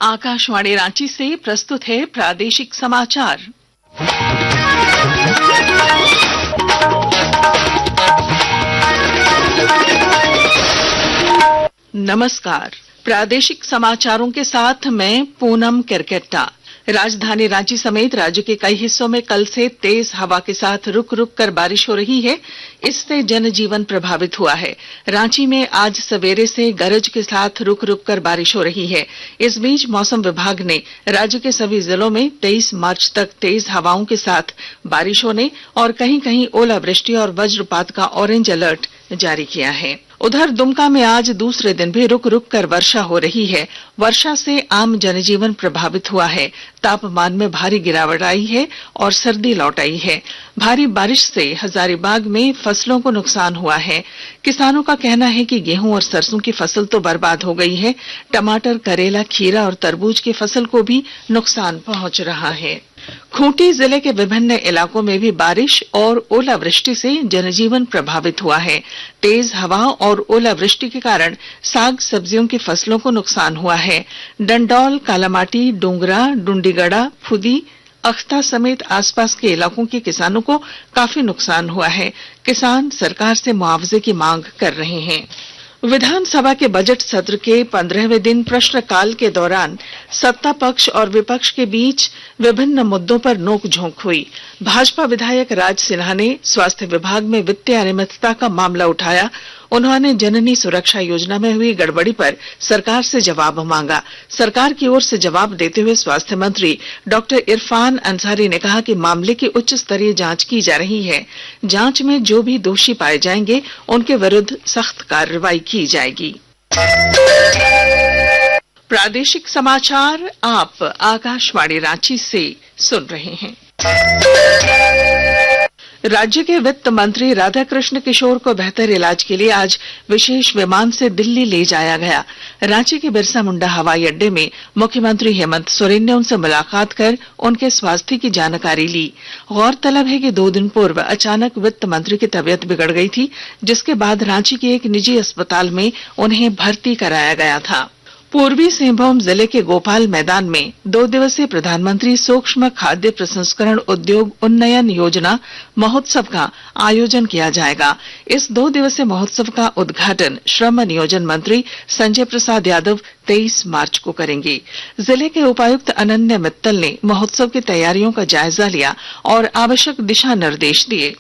आकाशवाणी रांची से प्रस्तुत है प्रादेशिक समाचार। नमस्कार, प्रादेशिक समाचारों के साथ मैं पूनम किरकेट्टा। राजधानी रांची समेत राज्य के कई हिस्सों में कल से तेज हवा के साथ रुक रुक कर बारिश हो रही है। इससे जनजीवन प्रभावित हुआ है। रांची में आज सवेरे से गरज के साथ रुक रुक कर बारिश हो रही है। इस बीच मौसम विभाग ने राज्य के सभी जिलों में 23 मार्च तक तेज हवाओं के साथ बारिश होने और कहीं कहीं ओलावृष्टि और वज्रपात का ऑरेंज अलर्ट जारी किया है। उधर दुमका में आज दूसरे दिन भी रुक रुक कर वर्षा हो रही है। वर्षा से आम जनजीवन प्रभावित हुआ है। तापमान में भारी गिरावट आई है और सर्दी लौट आई है। भारी बारिश से हजारीबाग में फसलों को नुकसान हुआ है। किसानों का कहना है कि गेहूं और सरसों की फसल तो बर्बाद हो गई है। टमाटर, करेला, खीरा और तरबूज की फसल को भी नुकसान पहुंच रहा है। खूंटी जिले के विभिन्न इलाकों में भी बारिश और ओलावृष्टि से जनजीवन प्रभावित हुआ है। तेज हवा और ओलावृष्टि के कारण साग सब्जियों की फसलों को नुकसान हुआ है। डंडौल, कालामाटी, डोंगरा, डुंडीगढ़ा, फुदी, अख्ता समेत आसपास के इलाकों के किसानों को काफी नुकसान हुआ है। किसान सरकार से मुआवजे की मांग कर रहे हैं। विधानसभा के बजट सत्र के 15वें दिन प्रश्नकाल के दौरान सत्ता पक्ष और विपक्ष के बीच विभिन्न मुद्दों पर नोकझोंक हुई। भाजपा विधायक राज सिन्हा ने स्वास्थ्य विभाग में वित्तीय अनियमितता का मामला उठाया। उन्होंने जननी सुरक्षा योजना में हुई गड़बड़ी पर सरकार से जवाब मांगा। सरकार की ओर से जवाब देते हुए स्वास्थ्य मंत्री डॉक्टर इरफान अंसारी ने कहा कि मामले की उच्च स्तरीय जांच की जा रही है। जांच में जो भी दोषी पाए जाएंगे उनके विरुद्ध सख्त कार्रवाई की जाएगी। प्रादेशिक समाचार आप आकाशवाणी रांची से सुन रहे हैं। राज्य के वित्त मंत्री राधाकृष्ण किशोर को बेहतर इलाज के लिए आज विशेष विमान से दिल्ली ले जाया गया। रांची के बिरसा मुंडा हवाई अड्डे में मुख्यमंत्री हेमंत सोरेन ने उनसे मुलाकात कर उनके स्वास्थ्य की जानकारी ली। गौरतलब है कि 2 दिन पूर्व अचानक वित्त मंत्री की तबीयत बिगड़ गई थी, जिसके बाद रांची के एक निजी अस्पताल में उन्हें भर्ती कराया गया था। पूर्वी सिंहभूम जिले के गोपाल मैदान में 2 दिवसीय प्रधानमंत्री सूक्ष्म खाद्य प्रसंस्करण उद्योग उन्नयन योजना महोत्सव का आयोजन किया जाएगा। इस 2 दिवसीय महोत्सव का उद्घाटन श्रम नियोजन मंत्री संजय प्रसाद यादव 23 मार्च को करेंगे। जिले के उपायुक्त अनन्य मित्तल ने महोत्सव की तैयारियों का जायजा लिया और आवश्यक दिशा निर्देश दिए।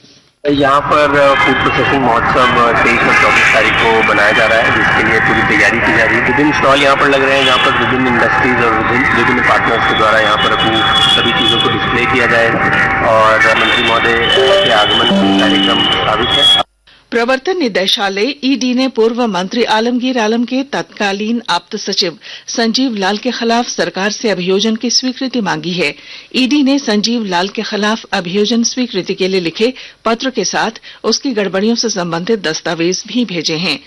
यहाँ पर फूड प्रोसेसिंग महोत्सव 23 और 24 तारीख को बनाया जा रहा है, जिसके लिए पूरी तैयारी की जा रही है। विभिन्न स्टॉल यहाँ पर लग रहे हैं, जहाँ पर विभिन्न इंडस्ट्रीज और विभिन्न पार्टनर्स के द्वारा यहाँ पर अपनी सभी चीज़ों को डिस्प्ले किया जाएगा और मंत्री महोदय के आगमन का कार्यक्रम साबित है। प्रवर्तन निदेशालय ईडी ने पूर्व मंत्री आलमगीर आलम के तत्कालीन आप्त सचिव संजीव लाल के खिलाफ सरकार से अभियोजन की स्वीकृति मांगी है। ईडी ने संजीव लाल के खिलाफ अभियोजन स्वीकृति के लिए लिखे पत्र के साथ उसकी गड़बड़ियों से संबंधित दस्तावेज भी भेजे हैं।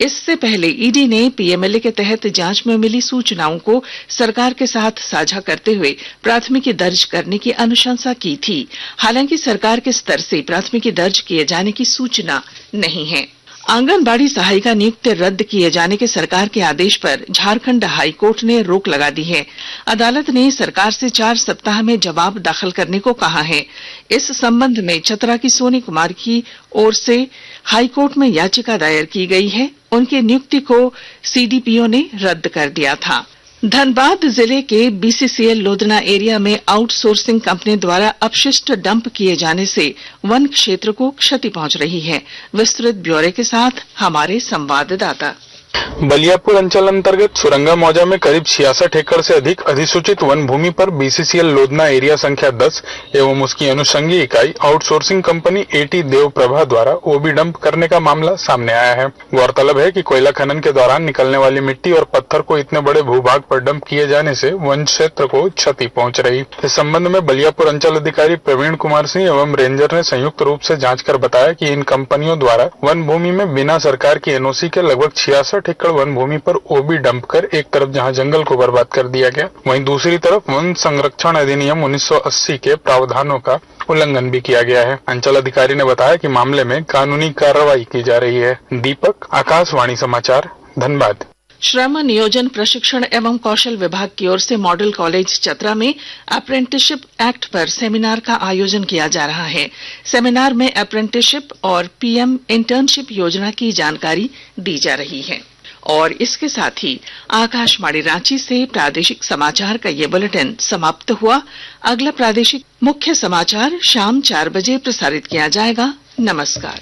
इससे पहले ईडी ने पीएमएलए के तहत जांच में मिली सूचनाओं को सरकार के साथ साझा करते हुए प्राथमिकी दर्ज करने की अनुशंसा की थी। हालांकि सरकार के स्तर से प्राथमिकी दर्ज किए जाने की सूचना नहीं है। आंगनबाड़ी सहायिका नियुक्ति रद्द किए जाने के सरकार के आदेश पर झारखंड हाईकोर्ट ने रोक लगा दी है। अदालत ने सरकार से 4 सप्ताह में जवाब दाखिल करने को कहा है। इस संबंध में चतरा की सोनी कुमार की ओर से हाईकोर्ट में याचिका दायर की गई है। उनकी नियुक्ति को सीडीपीओ ने रद्द कर दिया था। धनबाद जिले के बीसीसीएल लोधना एरिया में आउटसोर्सिंग कंपनी द्वारा अपशिष्ट डंप किए जाने से वन क्षेत्र को क्षति पहुंच रही है। विस्तृत ब्यौरे के साथ हमारे संवाददाता। बलियापुर अंचल अंतर्गत सुरंगा मौजा में करीब 66 एकड़ से अधिक अधिसूचित वन भूमि पर बीसीसीएल लोधना एरिया संख्या 10 एवं उसकी अनुषंगी इकाई आउटसोर्सिंग कंपनी एटी देव प्रभा द्वारा ओबी डंप करने का मामला सामने आया है। गौरतलब है कि कोयला खनन के दौरान निकलने वाली मिट्टी और पत्थर को इतने बड़े भूभाग पर डंप किए जाने से वन क्षेत्र को क्षति पहुंच रही। इस संबंध में बलियापुर अंचल अधिकारी प्रवीण कुमार सिंह एवं रेंजर ने संयुक्त रूप से जाँच कर बताया कि इन कंपनियों द्वारा वन भूमि में बिना सरकार की एनओसी के लगभग 66 एकड़ वन भूमि पर ओबी डंप कर एक तरफ जहां जंगल को बर्बाद कर दिया गया, वहीं दूसरी तरफ वन संरक्षण अधिनियम 1980 के प्रावधानों का उल्लंघन भी किया गया है। अंचल अधिकारी ने बताया कि मामले में कानूनी कार्रवाई की जा रही है। दीपक, आकाशवाणी समाचार, धनबाद। श्रम नियोजन प्रशिक्षण एवं कौशल विभाग की ओर से मॉडल कॉलेज चतरा में अप्रेंटिसशिप एक्ट पर सेमिनार का आयोजन किया जा रहा है। सेमिनार में अप्रेंटिसशिप और पीएम इंटर्नशिप योजना की जानकारी दी जा रही है। और इसके साथ ही आकाशवाणी रांची से प्रादेशिक समाचार का ये बुलेटिन समाप्त हुआ। अगला प्रादेशिक मुख्य समाचार शाम 4 बजे प्रसारित किया जाएगा। नमस्कार।